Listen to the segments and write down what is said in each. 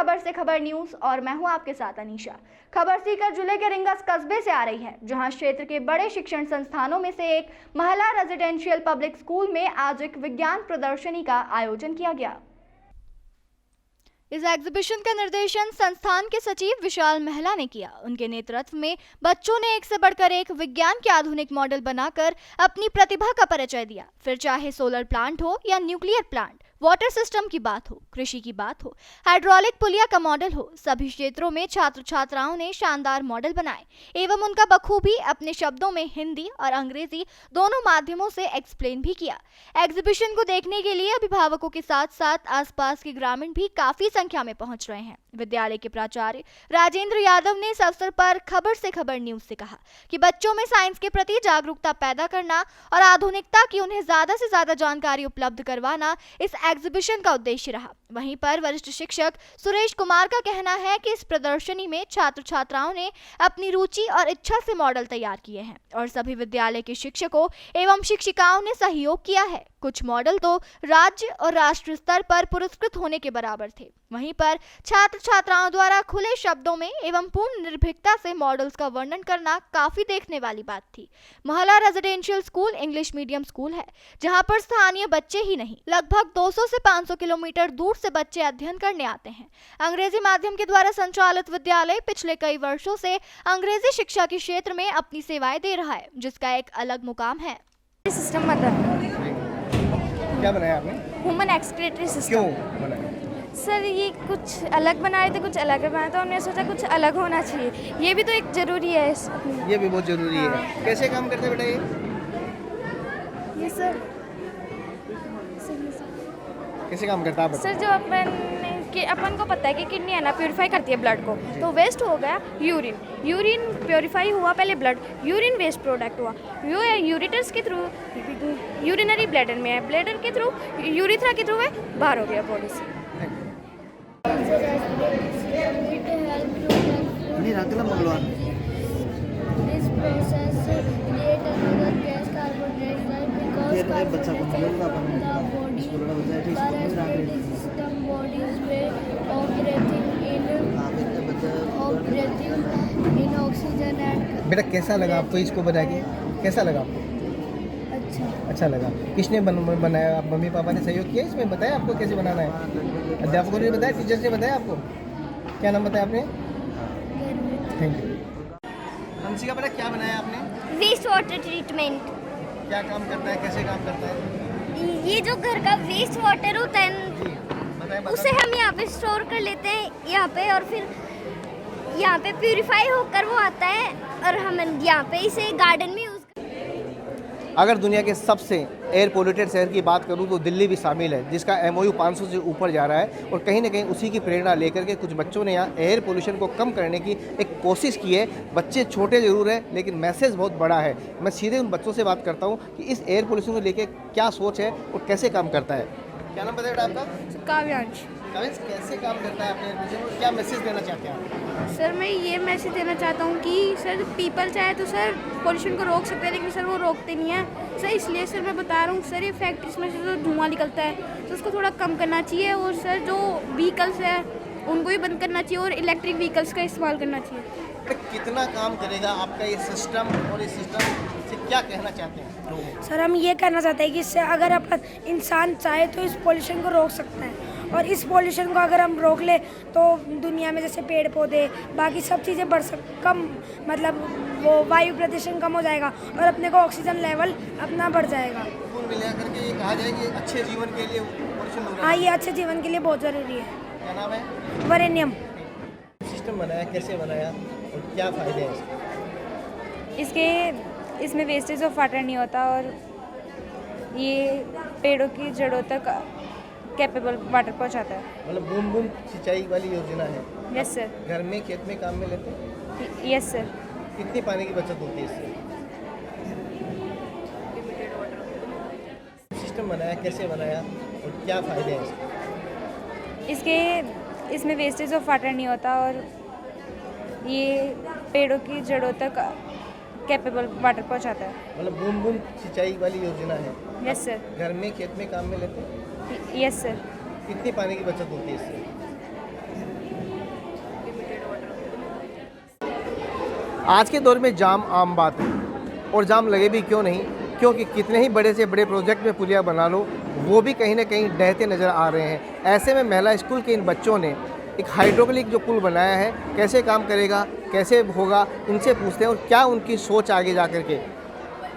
खबर से खबर न्यूज और मैं हूं आपके साथ अनीशा। खबर सीकर जिले के रिंगस कस्बे से आ रही है, जहां क्षेत्र के बड़े शिक्षण संस्थानों में से एक महिला रेजिडेंशियल पब्लिक स्कूल में आज एक विज्ञान प्रदर्शनी का आयोजन किया गया। इस एग्जीबिशन का निर्देशन संस्थान के सचिव विशाल महिला ने किया। उनके नेतृत्व में बच्चों ने एक से बढ़कर एक विज्ञान के आधुनिक मॉडल बनाकर अपनी प्रतिभा का परिचय दिया। फिर चाहे सोलर प्लांट हो या न्यूक्लियर प्लांट, वाटर सिस्टम की बात हो, कृषि की बात हो, हाइड्रोलिक पुलिया का मॉडल हो, सभी क्षेत्रों में छात्र छात्राओं ने शानदार मॉडल बनाए एवं उनका बखूबी अपने शब्दों में हिंदी और अंग्रेजी दोनों माध्यमों से एक्सप्लेन भी किया। एग्जीबिशन को देखने के लिए अभिभावकों के साथ साथ आसपास के ग्रामीण भी काफी संख्या में पहुंच रहे हैं। विद्यालय के प्राचार्य राजेंद्र यादव ने इस अवसर पर खबर से खबर न्यूज से कहा कि बच्चों में साइंस के प्रति जागरूकता पैदा करना और आधुनिकता की उन्हें ज्यादा से ज्यादा जानकारी उपलब्ध करवाना इस एग्जीबिशन का उद्देश्य रहा। वहीं पर वरिष्ठ शिक्षक सुरेश कुमार का कहना है कि इस प्रदर्शनी में छात्र छात्राओं ने अपनी रुचि और इच्छा से मॉडल तैयार किए हैं और सभी विद्यालय के शिक्षकों एवं शिक्षिकाओं ने सहयोग किया है। कुछ मॉडल तो राज्य और राष्ट्रीय स्तर पर पुरस्कृत होने के बराबर थे। वहीं पर छात्र छात्राओं द्वारा खुले शब्दों में एवं पूर्ण निर्भीकता से मॉडल्स का वर्णन करना काफी देखने वाली बात थी। महिला residential school English medium school है, जहां पर स्थानीय बच्चे ही नहीं लगभग 200 से 500 किलोमीटर दूर से बच्चे अध्ययन करने आते हैं। अंग्रेजी माध्यम के द्वारा संचालित विद्यालय पिछले कई वर्षों से अंग्रेजी शिक्षा के क्षेत्र में अपनी सेवाएं दे रहा है, जिसका एक अलग मुकाम है। सिस्टम बन रहा है। क्या बनाया आपने? Human excretory system. क्यों बनाया? सर ये कुछ अलग बना रहे थे, कुछ अलग बनाया था, हमने सोचा कुछ अलग होना चाहिए, ये भी तो एक जरूरी है। ये भी बहुत जरूरी है। कैसे काम करते हैं बेटा ये सर कैसे काम करता है? सर जो अपन को पता है कि किडनी है ना प्योरीफाई करती है ब्लड को, तो वेस्ट हो गया यूरिन प्योरीफाई हुआ, पहले ब्लड यूरिन वेस्ट प्रोडक्ट हुआ, यूरिटर्स के थ्रू यूरिनरी ब्लैडर में है, ब्लैडर के थ्रू यूरिथ्रा के थ्रू है, बाहर हो गया बॉडी से। बच्चा को बेटा कैसा लगा आपको इसको बना के? कैसा लगा आपको? अच्छा लगा। किसने बनाया? आप मम्मी पापा ने सहयोग किया इसमें? बताया आपको कैसे बनाना है? अध्यापकों ने बताया, टीचर्स ने बताया आपको? क्या नाम बताया आपने? Thank you. हंसिका बेटा क्या बनाया आपने? Waste water treatment. क्या काम करता है, कैसे काम करता है? ये जो घर का वेस्ट वाटर होता है उसे हम यहाँ पे स्टोर कर लेते हैं यहाँ पे, और फिर यहाँ पे प्यूरिफाई होकर वो आता है और हम यहाँ पे इसे गार्डन में यूज। अगर दुनिया के सबसे एयर पोल्यूटेड शहर की बात करूं तो दिल्ली भी शामिल है, जिसका MOU 500 से ऊपर जा रहा है और कहीं ना कहीं उसी की प्रेरणा लेकर के कुछ बच्चों ने यहाँ एयर पोल्यूशन को कम करने की एक कोशिश की है। बच्चे छोटे ज़रूर है लेकिन मैसेज बहुत बड़ा है। मैं सीधे उन बच्चों से बात करता हूँ कि इस एयर पोल्यूशन को लेकर क्या सोच है और कैसे काम करता है। क्या नाम बताया आपका? काव्यांश। कैसे काम करता है आपने, क्या मैसेज देना चाहते हैं? सर मैं ये मैसेज देना चाहता हूँ कि सर पीपल चाहे तो सर पोल्यूशन को रोक सकते हैं, लेकिन सर वो रोकते नहीं है सर। इसलिए सर मैं बता रहा हूँ सर, ये फैक्ट्रीज में से जो धुआं निकलता है तो उसको थोड़ा कम करना चाहिए, और सर जो व्हीकल्स है उनको भी बंद करना चाहिए और इलेक्ट्रिक व्हीकल्स का इस्तेमाल करना चाहिए। कितना काम करेगा आपका ये सिस्टम, और इस सिस्टम से क्या कहना चाहते हैं? सर हम ये कहना चाहते हैं कि इससे अगर अपन इंसान चाहे तो इस पोल्यूशन को रोक सकते हैं, और इस पोल्यूशन को अगर हम रोक ले तो दुनिया में जैसे पेड़ पौधे बाकी सब चीज़ें कम मतलब वो वायु प्रदूषण कम हो जाएगा और अपने को ऑक्सीजन लेवल अपना बढ़ जाएगा। कुल मिलाकर के ये कहा जाए कि अच्छे जीवन के लिए पोल्यूशन हो रहा है। हाँ, ये अच्छे जीवन के लिए बहुत ज़रूरी है। क्या नाम है? वरेनियम। सिस्टम बनाया, कैसे बनाया और क्या फ़ायदे हैं इसमें वेस्टेज ऑफ वाटर नहीं होता, और ये पेड़ों की जड़ों तक कैपेबल वाटर पहुंचाता है। मतलब बूंद बूंद सिंचाई वाली योजना है। Yes sir. घर में खेत में काम में लेते हैं? Yes sir. कितनी पानी की बचत होती है इससे? सिस्टम बनाया, कैसे बनाया और क्या फ़ायदे हैं इसमें वेस्टेज ऑफ वाटर नहीं होता, और ये पेड़ों की जड़ों तक कैपेबल वाटर पहुंचाता है। मतलब बूंद बूंद सिंचाई वाली योजना है। Yes sir. घर में खेत में काम में लेते हैं? Yes sir. कितनी पानी की बचत होती है इससे? आज के दौर में जाम आम बात है, और जाम लगे भी क्यों नहीं, क्योंकि कितने ही बड़े से बड़े प्रोजेक्ट में पुलिया बना लो, वो भी कहीं ना कहीं डहते नज़र आ रहे हैं। ऐसे में महिला स्कूल के इन बच्चों ने एक हाइड्रोलिक जो पुल बनाया है, कैसे काम करेगा, कैसे होगा, इनसे पूछते हैं और क्या उनकी सोच आगे जा कर के।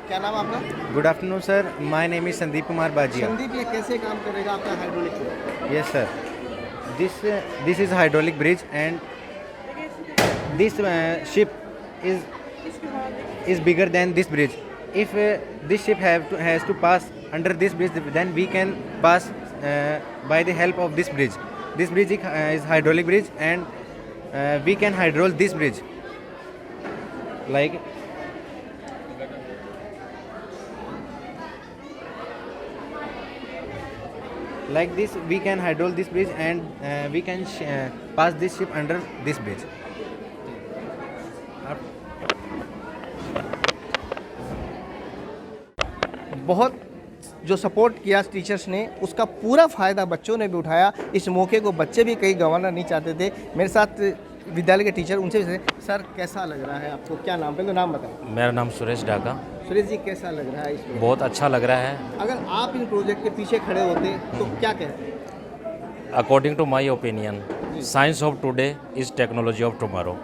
क्या नाम आपका? Good afternoon sir, my name is Sandeep Kumar Bajiya. Sandeep, ये कैसे काम करेगा आपका हाइड्रोलिक पुल? Yes sir, this is hydraulic bridge and this ship is bigger than this bridge. If this ship has to pass under this bridge, then we can pass by the help of this bridge. This bridge is hydraulic bridge, and we can hydraulic this bridge like this. We can hydraulic this bridge, and we can pass this ship under this bridge. बहुत जो support किया teachers ने, उसका पूरा फ़ायदा बच्चों ने भी उठाया। इस मौके को बच्चे भी कहीं गंवाना नहीं चाहते थे। मेरे साथ विद्यालय के टीचर, उनसे सर कैसा लग रहा है आपको? क्या नाम, पहले तो नाम बताएं। मेरा नाम सुरेश ढाका। सुरेश जी, कैसा लग रहा है इसमें? बहुत अच्छा लग रहा है। अगर आप इन प्रोजेक्ट के पीछे खड़े होते तो क्या कहते? According to my opinion, science of today is technology of tomorrow.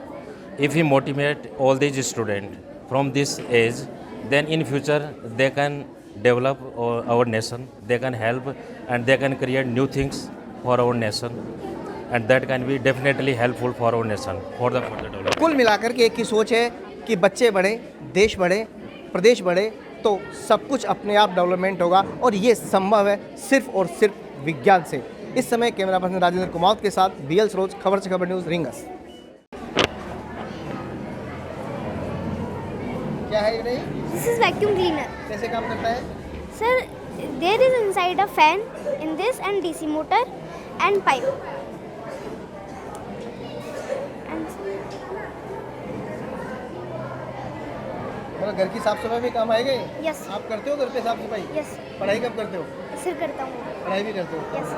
If you motivate all these student from this age, then in future they can develop our nation, they can help and they can create new things for our nation, and that can be definitely helpful for our nation for the further development. कुल मिलाकर के एक ही सोच है कि बच्चे बढ़े, देश बढ़े, प्रदेश बढ़े, तो सब कुछ अपने आप डेवलपमेंट होगा, और ये संभव है सिर्फ और सिर्फ विज्ञान से। इस समय कैमरा पर्सन राजेंद्र कुमार के साथ बीएल सरोज, खबर से खबर न्यूज़, रिंगस। क्या है ये? This is vacuum cleaner. कैसे काम करता है? Sir, there is inside a fan in this and DC motor and pipe. And मतलब घर की साफ सफाई भी काम आएगा ये? yes, आप करते हो घर पे साफ सफाई? yes, पढ़ाई कब करते हो? sir करता हूँ. पढ़ाई भी करते हो? Yes.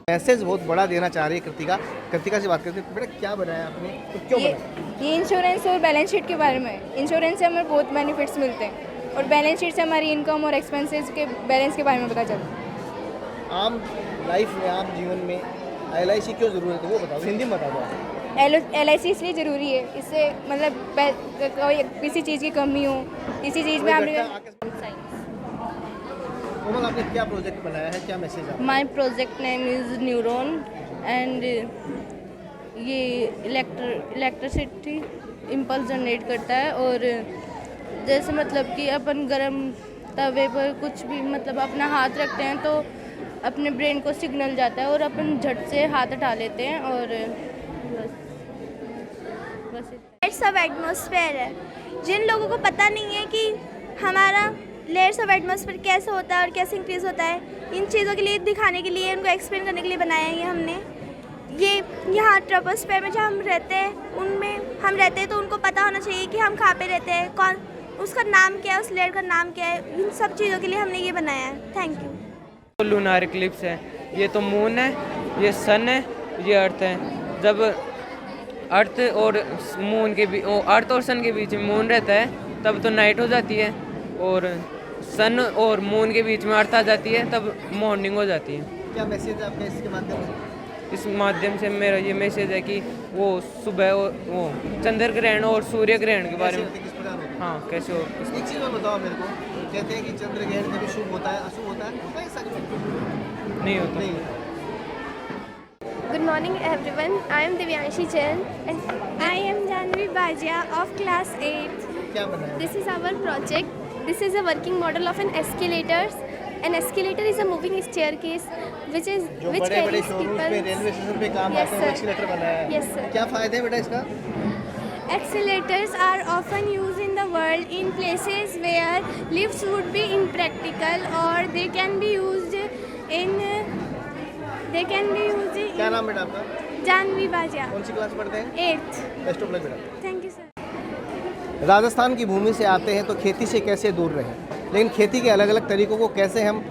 मैसेज बहुत बड़ा देना चाह रही है कृतिका। कृतिका से बात करते हैं। बेटा, क्या बनाया आपने, तो क्यों बनाया? ये इंश्योरेंस और बैलेंस शीट के बारे में। इंश्योरेंस से हमें बहुत बेनिफिट्स मिलते हैं, और बैलेंस शीट से हमारी इनकम और एक्सपेंसेस के बैलेंस के बारे में पता चलता है। आम लाइफ में, आम जीवन में LIC क्यों ज़रूरत है, वो बताओ, हिंदी में बता दो। LIC इसलिए ज़रूरी है, इससे मतलब कोई किसी चीज़ की कमी हो, किसी चीज़ में आपने। कोमल, आपने क्या प्रोजेक्ट बनाया है, क्या मैसेज है? My project name is neuron, and ये इलेक्ट्रिसिटी इम्पल्स जनरेट करता है, और जैसे मतलब कि अपन गरम तवे पर कुछ भी मतलब अपना हाथ रखते हैं तो अपने ब्रेन को सिग्नल जाता है और अपन झट से हाथ हटा लेते हैं, और बस लेयर्स ऑफ एटमॉस्फेयर है। जिन लोगों को पता नहीं है कि हमारा लेयर्स ऑफ एटमॉस्फेयर कैसे होता है और कैसे इंक्रीज होता है, इन चीज़ों के लिए दिखाने के लिए, उनको एक्सप्लेन करने के लिए बनाया है ये हमने। ये यहाँ ट्रोपोस्फेयर में जहाँ हम रहते हैं, उनमें हम रहते हैं, तो उनको पता होना चाहिए कि हम कहाँ पे रहते हैं, कौन उसका नाम क्या है, उस लेयर का नाम क्या है। इन सब चीज़ों के लिए हमने ये बनाया है। Thank you. लूनार इक्लिप्स है, ये तो मून है, ये सन है, ये अर्थ है। जब अर्थ और मून के बीच, अर्थ और सन के बीच में मून रहता है तब तो नाइट हो जाती है, और सन और मून के बीच में अर्थ आ जाती है तब मॉर्निंग हो जाती है। क्या मैसेज है आपका इसके माध्यम से? इस माध्यम से मेरा ये मैसेज है कि वो सुबह वो चंद्र ग्रहण और सूर्य ग्रहण के बारे में। किस प्रकार होता है? हाँ, कैसे हो? एक चीज़ और बताओ मेरे को। कहते हैं कि चंद्र ग्रहण कभी शुभ होता है, अशुभ होता है ऐसा कुछ नहीं होता। नहीं। Good morning everyone. I am Divyanshi Jain and I am Janvi Bajia of class 8. क्या बनाया? This is our project. This is a working model of an escalator. An escalator is a moving staircase which जो carries बड़े-बड़े showrooms पे, people. Railway station पे काम Yes, आते हैं, वो sir. एक्सीलेटर बनाया है। Yes, sir. क्या फ़ायदे हैं बेटा इसका? Accelerators are often used in the world in places where lifts would be impractical, or they can be used in. क्या नाम बेटा आपका? जानवी बाजिया, कौन सी क्लास पढ़ते हैं? 8th. बेस्ट ऑफ लक बेटा। Thank you sir. राजस्थान की भूमि से आते हैं तो खेती से कैसे दूर रहें, लेकिन खेती के अलग अलग तरीकों को कैसे हम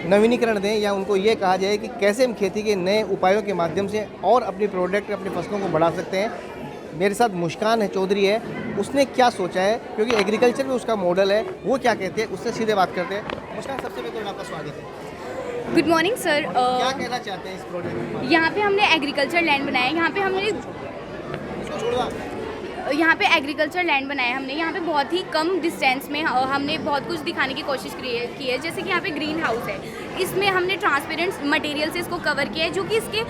नवीनीकरण दें, या उनको ये कहा जाए कि कैसे हम खेती के नए उपायों के माध्यम से और अपनी प्रोडक्ट अपनी फसलों को बढ़ा सकते हैं। मेरे साथ मुस्कान है चौधरी है, उसने क्या सोचा है, क्योंकि एग्रीकल्चर में उसका मॉडल है, वो क्या कहते हैं उससे सीधे बात करते हैं। मुस्कान, सबसे पहले आपका स्वागत है। Good morning sir. क्या कहना चाहते हैं इस प्रोजेक्ट में? यहाँ पे हमने एग्रीकल्चर लैंड बनाया है। यहाँ पे एग्रीकल्चर लैंड बनाया है हमने। यहाँ पे बहुत ही कम डिस्टेंस में हमने बहुत कुछ दिखाने की कोशिश की है। जैसे कि यहाँ पे ग्रीन हाउस है, इसमें हमने ट्रांसपेरेंट मटेरियल से इसको कवर किया है, जो कि इसके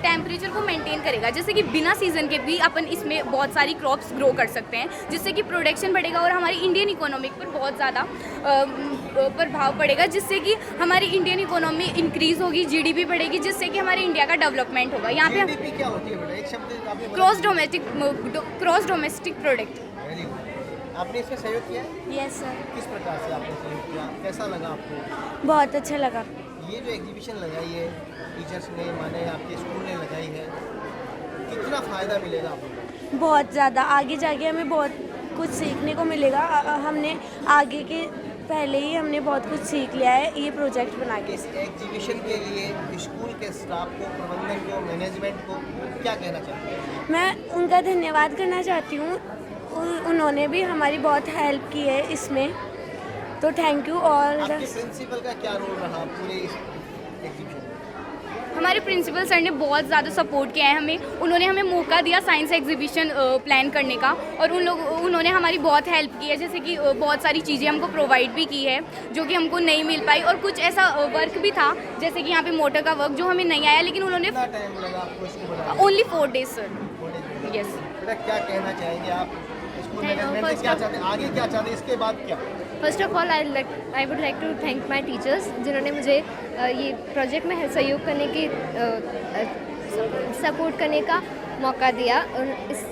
टेम्परेचर को मेंटेन करेगा। जैसे कि बिना सीजन के भी अपन इसमें बहुत सारी क्रॉप्स ग्रो कर सकते हैं, जिससे कि प्रोडक्शन बढ़ेगा और हमारी इंडियन इकोनॉमी पर बहुत ज़्यादा प्रभाव पड़ेगा, जिससे कि हमारी इंडियन इकोनॉमी इंक्रीज़ होगी, GDP बढ़ेगी, जिससे कि हमारे इंडिया का डेवलपमेंट होगा। यहाँ पे GDP क्या होती है बेटा, एक शब्द आपने cross domestic product. Very good. आपने इसमें सहयोग किया है? यस सर, किस प्रकार से आपने सहयोग किया, कैसा लगा आपको? बहुत अच्छा लगा। ये जो एग्जीबिशन लगाई है टीचर्स ने, माने आपके स्कूल ने लगाई है, कितना फ़ायदा मिलेगा आपको? बहुत ज़्यादा, आगे जाके हमें बहुत कुछ सीखने को मिलेगा। हमने आगे के पहले ही हमने बहुत कुछ सीख लिया है ये प्रोजेक्ट बना के। इस एग्जीबिशन के लिए स्कूल के स्टाफ को, प्रबंधन को, मैनेजमेंट को क्या कहना चाहते हैं? मैं उनका धन्यवाद करना चाहती हूँ, उन्होंने भी हमारी बहुत हेल्प की है इसमें, तो थैंक यू। और आपके प्रिंसिपल का क्या रोल रहा पूरे इस एग्जीबिशन में? हमारे प्रिंसिपल सर ने बहुत ज़्यादा सपोर्ट किया है हमें। उन्होंने हमें मौका दिया साइंस एग्जीबिशन प्लान करने का, और उन्होंने हमारी बहुत हेल्प की है। जैसे कि बहुत सारी चीज़ें हमको प्रोवाइड भी की है जो कि हमको नहीं मिल पाई, और कुछ ऐसा वर्क भी था जैसे कि यहाँ पे मोटर का वर्क जो हमें नहीं आया, लेकिन उन्होंने कितना टाइम लगा आपको इसको बनाने में? Only 4 days sir. यस। बेटा क्या कहना चाहेंगे आप? स्कूल मैनेजमेंट से क्या चाहते हैं, आगे क्या चाहते हैं, इसके बाद क्या? First of all I would like to thank my teachers, जिन्होंने मुझे ये प्रोजेक्ट में सहयोग करने की सपोर्ट करने का मौका दिया। और इस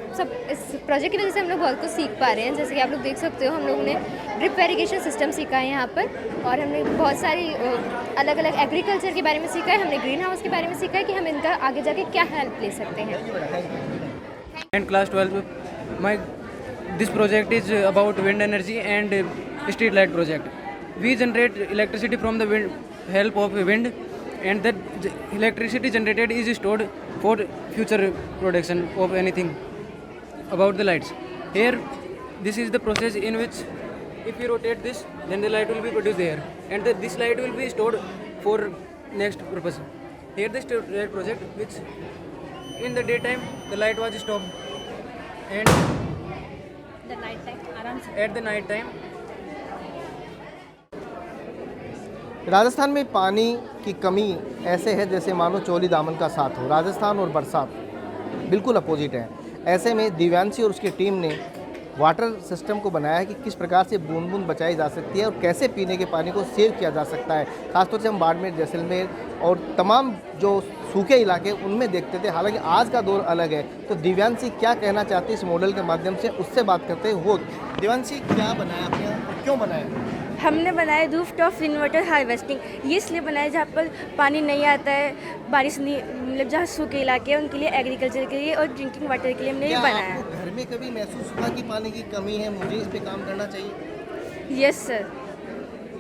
प्रोजेक्ट की वजह से हम लोग बहुत कुछ सीख पा रहे हैं। जैसे कि आप लोग देख सकते हो, हम लोगों ने ड्रिप इरिगेशन सिस्टम सीखा है यहाँ पर, और हमने बहुत सारी अलग अलग एग्रीकल्चर के बारे में सीखा है, हमने ग्रीन हाउस के बारे में सीखा है कि हम इनका आगे जाके क्या हेल्प ले सकते हैं। And class 12, this project is about wind energy and street light project. We generate electricity from the help of wind, and that electricity generated is stored for future production of anything about the lights. Here, this is the process in which if we rotate this, then the light will be produced there, and this light will be stored for next purpose. Here the street light project, which in the daytime the light was stopped, and at the night time Rajasthan में पानी की कमी ऐसे है जैसे मानो चोली दामन का साथ हो। राजस्थान और बरसात बिल्कुल अपोजिट है। ऐसे में दिव्यांशी और उसकी टीम ने वाटर सिस्टम को बनाया है कि किस प्रकार से बूंद बूंद बचाई जा सकती है और कैसे पीने के पानी को सेव किया जा सकता है। खासतौर से हम बाड़मेर, जैसलमेर और तमाम जो सूखे इलाके उनमें देखते थे। हालांकि आज का दौर अलग है, तो दिव्यांशी क्या कहना चाहती है इस मॉडल के माध्यम से, उससे बात करते हैं। वो दिव्यांशी क्या बनाया आपने और क्यों बनाया? हमने बनाया रूफटॉप रेनवाटर हार्वेस्टिंग। ये इसलिए बनाया जहाँ पर पानी नहीं आता है, बारिश नहीं, मतलब जहाँ सूखे इलाके हैं उनके लिए, एग्रीकल्चर के लिए और ड्रिंकिंग वाटर के लिए हमने ये बनाया। आपको घर में कभी महसूस हुआ कि पानी की कमी है, मुझे इस पे काम करना चाहिए? Yes sir.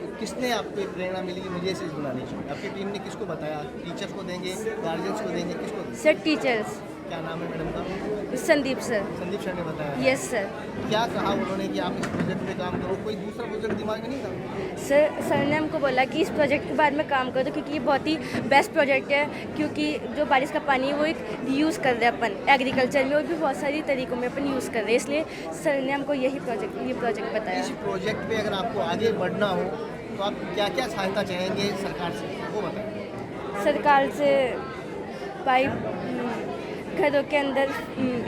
तो किसने आपको प्रेरणा मिली कि मुझे ये चीज़ बनानी चाहिए? आपकी टीम ने किसको बताया? टीचर्स को देंगे, गार्जियंस को देंगे, किसको? Sir teachers. क्या नाम है मैडम का? संदीप सर। संदीप सर ने बताया? Yes sir. क्या कहा उन्होंने कि आप इस प्रोजेक्ट पे काम करो? कोई दूसरा प्रोजेक्ट दिमाग में नहीं था? सर ने हमको बोला कि इस प्रोजेक्ट के बाद में काम करो, क्योंकि ये बहुत ही बेस्ट प्रोजेक्ट है, क्योंकि जो बारिश का पानी है वो एक यूज़ कर रहे हैं अपन एग्रीकल्चर में, और भी बहुत सारी तरीक़ों में अपन यूज़ कर रहे हैं। इसलिए सर ने हमको ये प्रोजेक्ट बताया। इस प्रोजेक्ट पे अगर आपको आगे बढ़ना हो तो आप क्या क्या सहायता चाहेंगे सरकार से, वो बताएं। सरकार से पाइप घरों के अंदर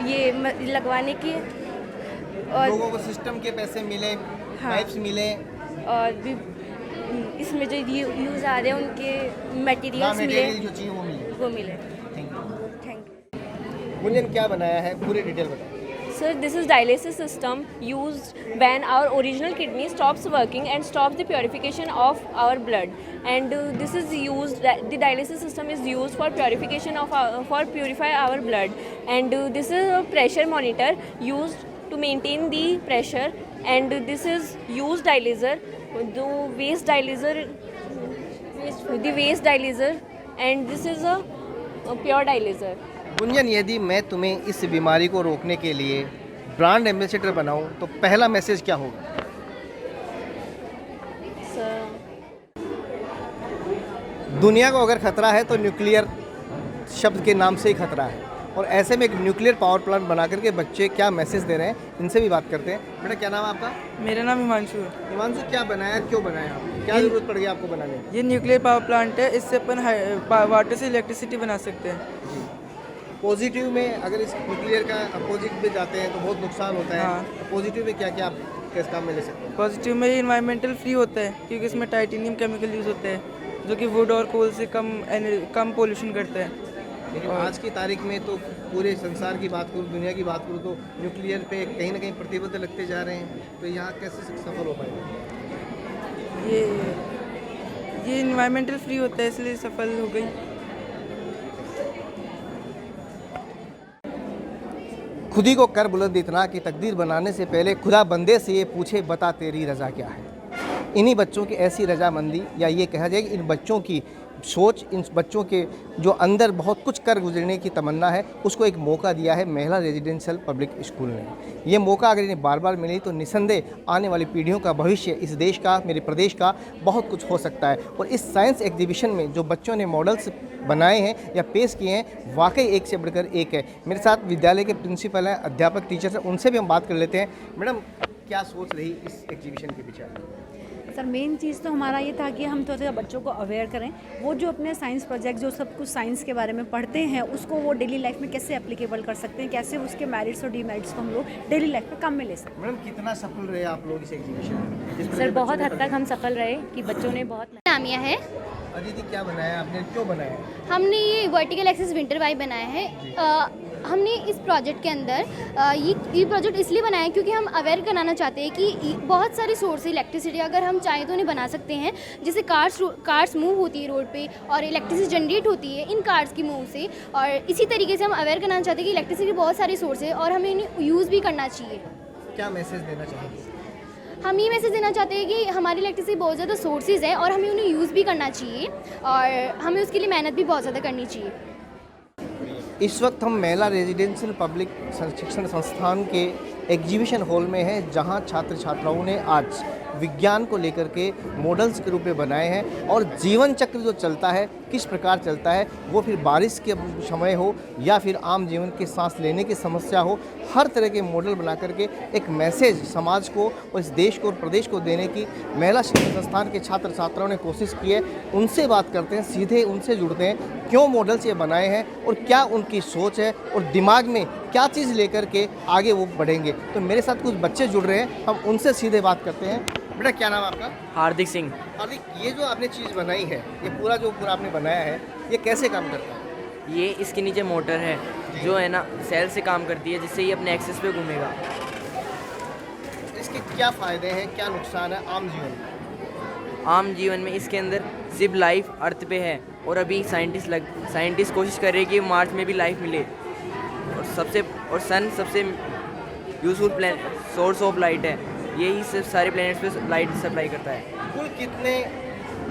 ये लगवाने की, और लोगों को सिस्टम के पैसे मिले, हाँ, पाइप्स मिले, और भी इसमें जो यूज़ आ रहे हैं उनके मटेरियल्स मिले, जो चाहिए वो मिले। Thank you. गुंजन क्या बनाया है, पूरी डिटेल बताएं। Sir, this is dialysis system used when our original kidney stops working and stops the purification of our blood. And this is used. The dialysis system is used for purification of for purify our blood. And this is a pressure monitor used to maintain the pressure, and this is used dialyzer, the waste dialyzer, and this is a pure dialyzer. Gunjan, यदि मैं तुम्हें इस बीमारी को रोकने के लिए brand ambassador बनाऊं तो पहला मैसेज क्या होगा? दुनिया को अगर खतरा है तो न्यूक्लियर शब्द के नाम से ही खतरा है, और ऐसे में एक न्यूक्लियर पावर प्लांट बना करके बच्चे क्या मैसेज दे रहे हैं, इनसे भी बात करते हैं। बेटा, क्या नाम है आपका? मेरा नाम हिमांशु है। हिमांशु, क्या बनाया, क्यों बनाया आपने, क्या ज़रूरत पड़ गई आपको बनाने? ये न्यूक्लियर पावर प्लांट है, इससे अपन वाटर से इलेक्ट्रिसिटी बना सकते हैं। पॉजिटिव में अगर इस न्यूक्लियर का अपोजिट में जाते हैं तो बहुत नुकसान होता है। हाँ। पॉजिटिव में क्या क्या आप किस काम में ले सकते हैं? पॉजिटिव में ये इन्वायरमेंटल फ्री होता है, क्योंकि इसमें टाइटेनियम केमिकल यूज़ होते हैं जो कि वुड और कोल से कम पोल्यूशन करते हैं। लेकिन आज की तारीख में तो पूरे संसार की बात करूँ, दुनिया की बात करूँ, तो न्यूक्लियर पे कहीं ना कहीं प्रतिबंध लगते जा रहे हैं, तो यहाँ कैसे सफल हो पाएगा? ये इन्वायरमेंटल फ्री होता है, इसलिए सफल हो गई। खुदी को कर बुलंद इतना कि तकदीर बनाने से पहले खुदा बंदे से ये पूछे, बता तेरी रज़ा क्या है। इन्हीं बच्चों की ऐसी रजामंदी, या ये कहा जाए कि इन बच्चों की सोच, इन बच्चों के जो अंदर बहुत कुछ कर गुजरने की तमन्ना है, उसको एक मौका दिया है महिला रेजिडेंशियल पब्लिक स्कूल ने। ये मौका अगर इन्हें बार बार मिले तो निसंदेह आने वाली पीढ़ियों का भविष्य, इस देश का, मेरे प्रदेश का बहुत कुछ हो सकता है। और इस साइंस एग्जीबिशन में जो बच्चों ने मॉडल्स बनाए हैं या पेश किए हैं, वाकई एक से बढ़कर एक है। मेरे साथ विद्यालय के प्रिंसिपल हैं, अध्यापक, टीचर हैं, उनसे भी हम बात कर लेते हैं। मैडम, क्या सोच रही इस एग्जीबिशन के पीछे? सर, मेन चीज़ तो हमारा ये था कि हम थोड़ा सा बच्चों को अवेयर करें, वो जो अपने साइंस प्रोजेक्ट, जो सब कुछ साइंस के बारे में पढ़ते हैं, उसको वो डेली लाइफ में कैसे एप्लीकेबल कर सकते हैं, कैसे उसके मेरिट्स और डीमेरिट्स को हम लोग डेली लाइफ में काम में ले सकते हैं। मैडम, कितना सफल रहे आप लोग इस एग्जीबिशन में? सर, बहुत हद तक हम सफल रहे कि बच्चों ने बहुत। नामिया है। अदिति, क्या बनाया आपने, क्यों बनाया? हमने ये वर्टिकल एक्सिस विंटर वाइप बनाया है। हमने इस प्रोजेक्ट के अंदर ये प्रोजेक्ट इसलिए बनाया है क्योंकि हम अवेयर कराना चाहते हैं कि बहुत सारी सोर्स इलेक्ट्रिसिटी अगर हम चाहें तो उन्हें बना सकते हैं, जिससे कार्स मूव होती है रोड पे और इलेक्ट्रिसिटी जनरेट होती है इन कार्स की मूव से। और इसी तरीके से हम अवेयर कराना चाहते हैं कि इलेक्ट्रिसिटी बहुत सारी सोर्स है और हमें इन्हें यूज़ भी करना चाहिए। क्या मैसेज देना चाहेंगे? हम ये मैसेज देना चाहते हैं कि हमारी इलेक्ट्रिसिटी बहुत ज़्यादा सोर्सेज है और हमें उन्हें यूज़ भी करना चाहिए और हमें उसके लिए मेहनत भी बहुत ज़्यादा करनी चाहिए। इस वक्त हम महिला रेजिडेंशियल पब्लिक शिक्षण संस्थान के एग्जीबिशन हॉल में हैं, जहां छात्र छात्राओं ने आज विज्ञान को लेकर के मॉडल्स के रूप में बनाए हैं और जीवन चक्र जो चलता है, किस प्रकार चलता है, वो फिर बारिश के समय हो या फिर आम जीवन के सांस लेने की समस्या हो, हर तरह के मॉडल बना करके एक मैसेज समाज को और इस देश को और प्रदेश को देने की महिला शिक्षण संस्थान के छात्र छात्राओं ने कोशिश की है। उनसे बात करते हैं, सीधे उनसे जुड़ते हैं, क्यों मॉडल्स ये बनाए हैं और क्या उनकी सोच है और दिमाग में क्या चीज़ लेकर के आगे वो बढ़ेंगे। तो मेरे साथ कुछ बच्चे जुड़ रहे हैं, हम उनसे सीधे बात करते हैं। बेटा, क्या नाम आपका? हार्दिक सिंह। हार्दिक, ये जो आपने चीज़ बनाई है, ये पूरा आपने बनाया है, ये कैसे काम करता है? ये इसके नीचे मोटर है जो है ना सेल से काम करती है, जिससे ये अपने एक्सेस पे घूमेगा। इसके क्या फ़ायदे हैं, क्या नुकसान है आम जीवन में? आम जीवन में इसके अंदर सिर्फ लाइफ अर्थ पे है और अभी साइंटिस्ट कोशिश कर रहे हैं कि मार्स में भी लाइफ मिले, और सन सबसे यूजफुल सोर्स ऑफ लाइट है। यही सिर्फ सारे प्लैनेट्स पे लाइट सप्लाई करता है। कुल कितने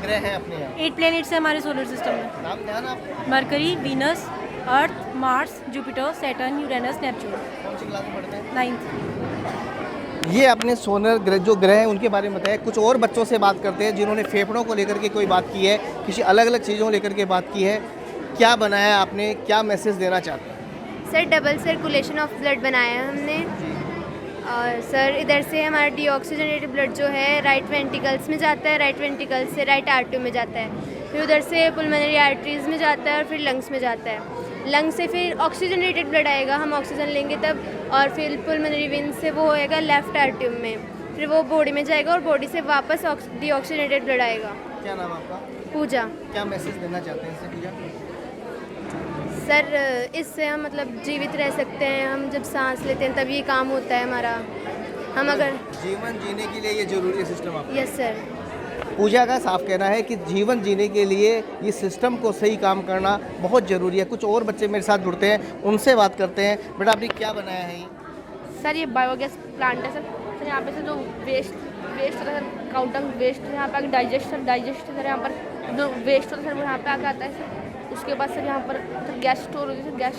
ग्रह हैं अपने यहाँ? 8 प्लैनेट्स है हमारे सोलर सिस्टम में। नाम ध्यान आप? Mercury, Venus, Earth, Mars, Jupiter, Saturn, Uranus, Neptune. कौन सी क्लास में पढ़ते हैं? 9th। ये अपने सोलर ग्रह जो ग्रह हैं उनके बारे में बताया। कुछ और बच्चों से बात करते हैं जिन्होंने फेफड़ों को लेकर के कोई बात की है, किसी अलग अलग चीज़ों को लेकर के बात की है। क्या बनाया आपने, क्या मैसेज देना चाहते हैं? Sir, double circulation of blood बनाया है हमने। और सर, इधर से हमारा डीऑक्सीजनेटेड ब्लड जो है राइट वेंट्रिकल्स में जाता है, राइट वेंट्रिकल्स से राइट आर्टरी में जाता है, फिर उधर से पुलमोनरी आर्टरीज में जाता है और फिर लंग्स में जाता है। लंग्स से फिर ऑक्सीजनेटेड ब्लड आएगा, हम ऑक्सीजन लेंगे तब, और फिर पुलमोनरी वेन से वो होएगा लेफ्ट आर्टरी में, फिर वो बॉडी में जाएगा और बॉडी से वापस डीऑक्सीजनेटेड ब्लड आएगा। क्या नाम आपका? पूजा। क्या मैसेज देना चाहते हैं इससे पूजा? सर, इससे हम मतलब जीवित रह सकते हैं, हम जब सांस लेते हैं तब ये काम होता है हमारा। हम अगर जीवन जीने के लिए ये जरूरी है सिस्टम आपका? Yes sir. पूजा का साफ कहना है कि जीवन जीने के लिए ये सिस्टम को सही काम करना बहुत ज़रूरी है। कुछ और बच्चे मेरे साथ जुड़ते हैं, उनसे बात करते हैं। बेटा, आपने क्या बनाया है ये? सर ये बायोगैस प्लांट है सर यहाँ पे से जो वेस्ट होता है सर, काउडंग वेस्ट यहाँ पे आके डाइजेस्ट सर यहाँ पर जो वेस्ट होता है सर वो यहाँ पे आके आता है सर। उसके बाद सर यहाँ पर सर गैस स्टोर होती है सर, गैस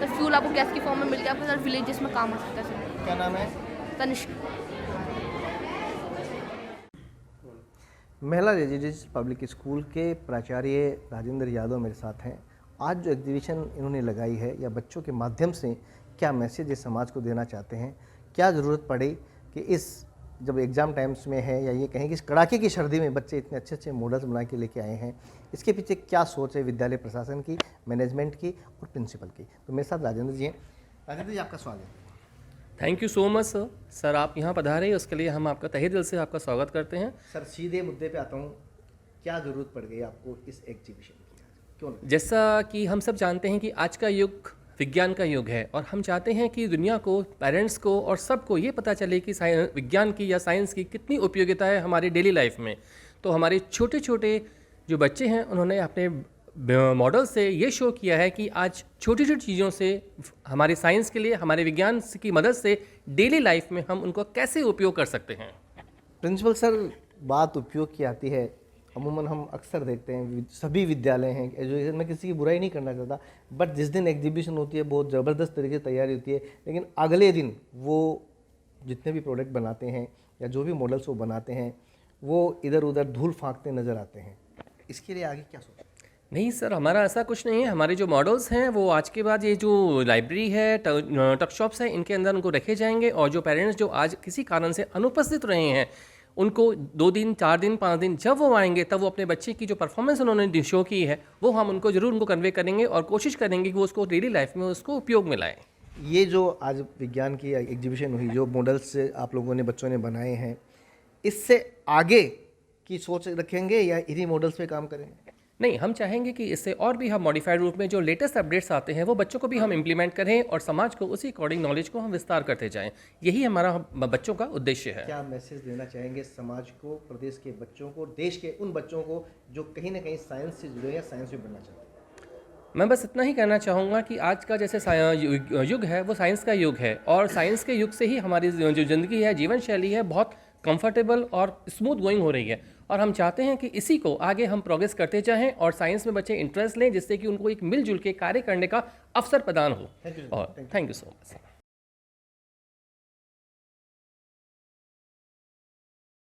सर फ्यूल आपको गैस की फॉर्म में मिल गया, आपको सर विलेजेस में काम आ सकता है सर। क्या नाम है? तनिष्क। महिला रेजिडेंशियल पब्लिक स्कूल के प्राचार्य राजेंद्र यादव मेरे साथ हैं। आज जो एग्जीबिशन इन्होंने लगाई है या बच्चों के माध्यम से क्या मैसेज इस समाज को देना चाहते हैं, क्या ज़रूरत पड़े कि इस जब एग्ज़ाम टाइम्स में है या ये कहें कि इस कड़ाके की सर्दी में बच्चे इतने अच्छे अच्छे मॉडल्स बना के लेके आए हैं, इसके पीछे क्या सोच है विद्यालय प्रशासन की, मैनेजमेंट की और प्रिंसिपल की। तो मेरे साथ राजेंद्र जी हैं। राजेंद्र जी, आपका स्वागत है। Thank you so much sir. Sir आप यहाँ पधारे, उसके लिए हम आपका तहे दिल से आपका स्वागत करते हैं। सर सीधे मुद्दे पे आता हूँ, क्या ज़रूरत पड़ गई आपको इस एग्जीबिशन की, क्यों? जैसा कि हम सब जानते हैं कि आज का युग विज्ञान का युग है और हम चाहते हैं कि दुनिया को, पेरेंट्स को और सबको ये पता चले कि विज्ञान की या साइंस की कितनी उपयोगिता है हमारी डेली लाइफ में। तो हमारे छोटे छोटे जो बच्चे हैं उन्होंने अपने मॉडल से ये शो किया है कि आज छोटी छोटी चीज़ों से हमारे साइंस के लिए, हमारे विज्ञान की मदद से डेली लाइफ में हम उनको कैसे उपयोग कर सकते हैं। प्रिंसिपल सर, बात उपयोग की आती है, अमूमन हम अक्सर देखते हैं सभी विद्यालय हैं, एजुकेशन में किसी की बुराई नहीं करना चाहता, बट जिस दिन एग्जीबिशन होती है बहुत ज़बरदस्त तरीके से तैयारी होती है, लेकिन अगले दिन वो जितने भी प्रोडक्ट बनाते हैं या जो भी मॉडल्स वो बनाते हैं वो इधर उधर धूल फाँकते नज़र आते हैं। इसके लिए आगे क्या सोचा? नहीं सर, हमारा ऐसा कुछ नहीं है। हमारे जो मॉडल्स हैं वो आज के बाद ये जो लाइब्रेरी है, टक शॉप्स है, इनके अंदर उनको रखे जाएंगे और जो पेरेंट्स जो आज किसी कारण से अनुपस्थित रहे हैं उनको 2 दिन, 4 दिन, 5 दिन जब वो आएंगे तब वो अपने बच्चे की जो परफॉर्मेंस उन्होंने शो की है वो हम उनको ज़रूर उनको कन्वे करेंगे और कोशिश करेंगे कि वो उसको डेली लाइफ में उसको उपयोग में लाएँ। ये जो आज विज्ञान की एग्जीबिशन हुई, जो मॉडल्स आप लोगों ने बच्चों ने बनाए हैं, इससे आगे की सोच रखेंगे या इन्हीं मॉडल्स पे काम करेंगे? नहीं, हम चाहेंगे कि इससे और भी हम मॉडिफाइड रूप में जो लेटेस्ट अपडेट्स आते हैं वो बच्चों को भी हम इम्प्लीमेंट करें और समाज को उसी अकॉर्डिंग नॉलेज को हम विस्तार करते जाएं। यही हमारा बच्चों का उद्देश्य है। क्या मैसेज देना चाहेंगे समाज को, प्रदेश के बच्चों को, देश के उन बच्चों को जो कहीं ना कहीं साइंस से जुड़े या साइंस में बनना चाहते हैं? मैं बस इतना ही कहना चाहूँगा कि आज का जैसे युग है वो साइंस का युग है और साइंस के युग से ही हमारी जो ज़िंदगी है, जीवन शैली है, बहुत कंफर्टेबल और स्मूथ गोइंग हो रही है और हम चाहते हैं कि इसी को आगे हम प्रोग्रेस करते जाएं और साइंस में बच्चे इंटरेस्ट लें जिससे कि उनको एक मिलजुल के कार्य करने का अवसर प्रदान हो। और थैंक यू सो मच।